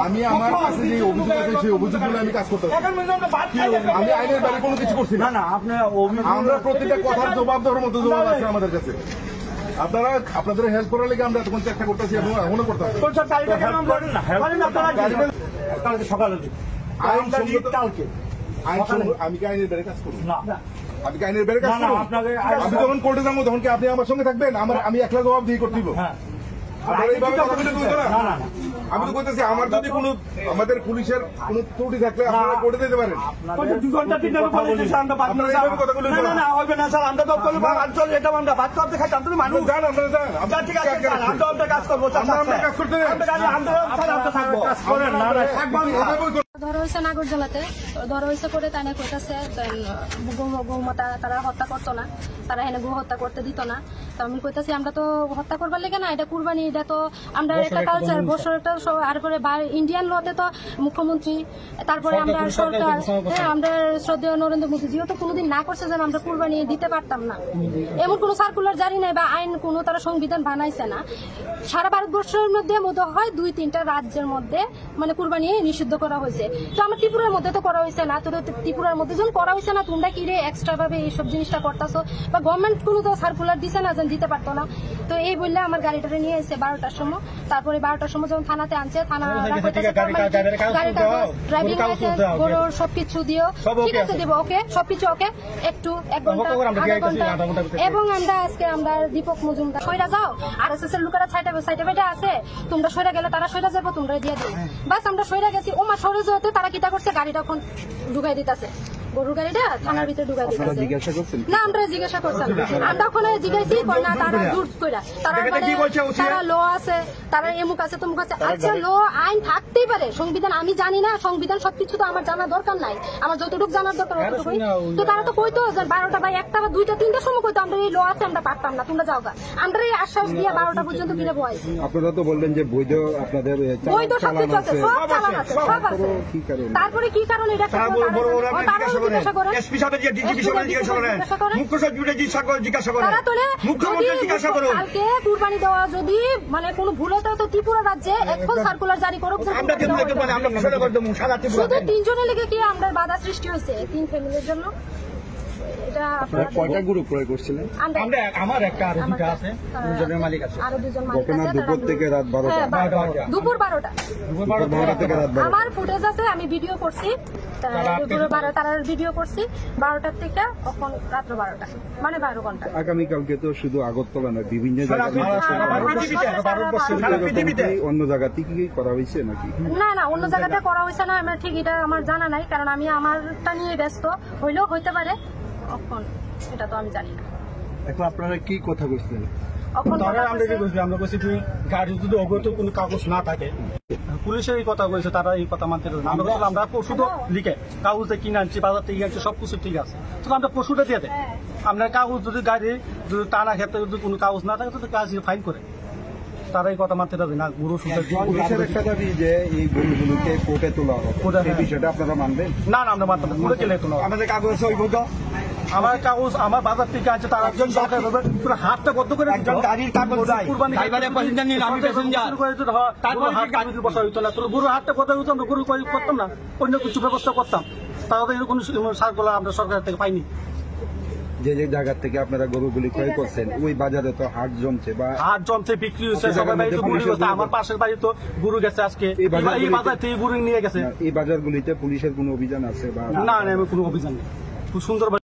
আমি আমার কাছে যে অভিযোগ আছে সেই অভিযোগগুলো আমি কাজ করতে আমি আইনের বাইরে কোনো কিছু করছি না। আমরা প্রত্যেকটা কথার জবাব দেওয়ার মতো জবাব আছে আমাদের কাছে। আপনারা আপনাদের হেল্প করার লেগে আমরা তখন চেষ্টা করতেছি এবং এখনো করতেছি। আমি কি আইনের বাইরে কাজ করবো? আমি কি আইনের বাইরে কাজ করবো? আমি যখন কোর্টে যাবো তখন কি আপনি আমার সঙ্গে থাকবেন? আমি একলা জবাব দিয়ে করতে দিব? আমি তো বলতেছি আমার যদি কোনো আমাদের পুলিশের কোন ত্রুটি থাকলে আপনারা কোর্টে দিতে পারেন। ধরা হয়েছে নাগর জেলাতে, ধরা হয়েছে করে তাই কইতাছে গৌমাতা তারা হত্যা করতো না, তারা এনে গো হত্যা করতে দিত না। তো আমি কইতাছি আমরা তো হত্যা করবার লেগে না, এটা কুরবানি, এটা তো আমরা একটা কালচার বছর একটা। আর পরে ইন্ডিয়ান লতে তো মুখ্যমন্ত্রী, তারপরে আমরা সরকার, হ্যাঁ আমরা শ্রদ্ধেয় নরেন্দ্র মোদীজিও তো কোনোদিন না করছে যেন আমরা কুরবানি দিতে পারতাম না। এমন কোনো সার্কুলার জারি নাই বা আইন কোনো তারা সংবিধান বানাইছে না। সারা ভারতবর্ষের মধ্যে মতো হয় 2-3টা রাজ্যের মধ্যে মানে কুরবানি নিষিদ্ধ করা হয়েছে। তো আমার ত্রিপুরার মধ্যে তো করা হয়েছে না। তো ত্রিপুরার মধ্যে যখন করা হয়েছে না, তোমরা কি রে এক্সট্রা ভাবে এইসব জিনিসটা করতেছো? বা গভর্নমেন্ট কোনো তো সার্কুলার দিছে না যেন দিতে পারতো না। তো এই বললে আমার গাড়িটা নিয়ে এসে 12টার সময়, তারপরে 12টার সময় যখন থানাতে আনছে, থানা ড্রাইভিং লাইসেন্স গরুর সবকিছু দিও, ঠিক আছে দেবো, ওকে সবকিছু ওকে, একটু 1 ঘন্টা 1/2 ঘন্টা। এবং আমরা আজকে আমরা দীপক মজুমদার সইরা যাও, RSS এর লোকেরা সাইটে বেটে আছে, তোমরা সইরা গেলে তারা সইরা যাবো, তোমরা দিয়ে দিও। বাস আমরা সইরা গেছি, ওমা সরে যেতে তারা কিটা করছে, গাড়িটা এখন ঢুকাই দিতেছে, গরুর গাড়িটা থানার ভিতরে ঢুকাই দিতেছে। না আমরা জিজ্ঞাসা করছেন, আমরা ওখানে জিজ্ঞাসি না, তারা জোর কইরা তারা ল আছে, তারা এমুক আছে তমুক আছে। আচ্ছা ল আইন থাকতেই পারে, সংবিধান আমি জানি না, সংবিধান সবকিছু তো আমার জানার দরকার নাই, আমার যতটুকু জানার দরকার ততটুকুই। তো তারা তো কইতো যে 12টা বা 1টা বা 2টা 3টার সময় কইতো আমরা এই ল আছে আমরা পারতাম না, তোমরা যাও গা। আমরা এই আশ্বাস দিয়ে 12টা পর্যন্ত কিনে বয়াইছি। আপনারা তো বললেন যে বৈধ আপনাদের বৈধ সবকিছু আছে, সব চালান আছে, সব আছে। তারপরে কি কারণ এটা জিজ্ঞাসা করেন, এসপি সাহেব ডিজিপি সাহেব জিজ্ঞাসা করেন, মুখ্য সচিব জিজ্ঞাসা করেন, মুখ্যমন্ত্রী জিজ্ঞাসা করুন। কালকে কুরবানি দেওয়া যদি মানে কোনো ভুল হতো তো ত্রিপুরা রাজ্যে এখন সার্কুলার জারি করুক, শুধু 3 জনের লেগে কি আমরা বাধা সৃষ্টি হয়েছে 3 ফ্যামিলির জন্য। কয়টা গরু ক্রয় করছিলেন? আমার একটা, আরো 2টা আছে, 2 জনের মালিক আছে। আরো 2 জন মালিক আছে। দুপুর থেকে রাত 12টা, দুপুর 12টা থেকে রাত 12টা আমার ফুটেজ আছে, আমি ভিডিও করছি, দুপুরে 12 তারার ভিডিও করছি 12টার থেকে এখন রাত্র 12টা, মানে 12 ঘন্টা। আগামীকালকে তো শুধু আগরতলা নয়, বিভিন্ন জায়গায় অন্য জায়গাতে কি করা হয়েছে নাকি? না না, অন্য জায়গাতে করা হয়েছে না, আমার ঠিক এটা আমার জানা নাই, কারণ আমি আমারটা নিয়ে ব্যস্ত। হইলেও হইতে পারে, এখন এটা তো আমি জানি না। এখন আপনারা কি কথা বলছিলেন? আমরা বলছি তুই গাড়ি যদি অবৈধ কোনো কাগজ না থাকে, পুলিশের এই কথা বলছে, তারা এই কথা মানতে পারবে না। আমরা বলছিলাম আমরা পশুটা লিখে কাগজে কিনে আনছি, বাজার থেকে আনছি, সবকিছু ঠিক আছে, তো আমরা পশুটা দিয়ে দেয়। আপনার কাগজ যদি গাড়ি যদি টানা ক্ষেত্রে যদি কোনো কাগজ না থাকে তো কাজ ফাইন করে, তারা এই কথা মানতে পারবে না। গরু পুলিশের একটা দাবি যে এই গরুগুলোকে কোর্টে তোলা হবে, এই বিষয়টা আপনারা মানবেন? না না, আমরা মানতাম না, কোর্টে গেলে তোলা। আমাদের কাগজ আছে ওই বলতো, আমার কাগজ আমার বাজার থেকে আছে, তার একজন সরকার পুরো হাতটা বদ্ধ করে গাড়ির কাগজ বসা হইতো না, তোর গরুর হাতটা বদ্ধ হইতো, আমরা গরু করতাম না, অন্য কিছু ব্যবস্থা করতাম, তাহলে কোনো সার্কুলার আমরা সরকার থেকে পাইনি। যে যে জায়গা থেকে আপনারা গরুগুলি ক্রয় করছেন ওই বাজারে তো হাট জমছে বা হাট জমছে, বিক্রি হচ্ছে, সবার বাড়িতে গরু গেছে, আমার পাশের বাড়ি তো গরু গেছে আজকে, এই বাজার থেকে গরু নিয়ে গেছে। এই বাজারগুলিতে পুলিশের কোনো অভিযান আছে বা? না না, কোনো অভিযান নেই, খুব সুন্দর।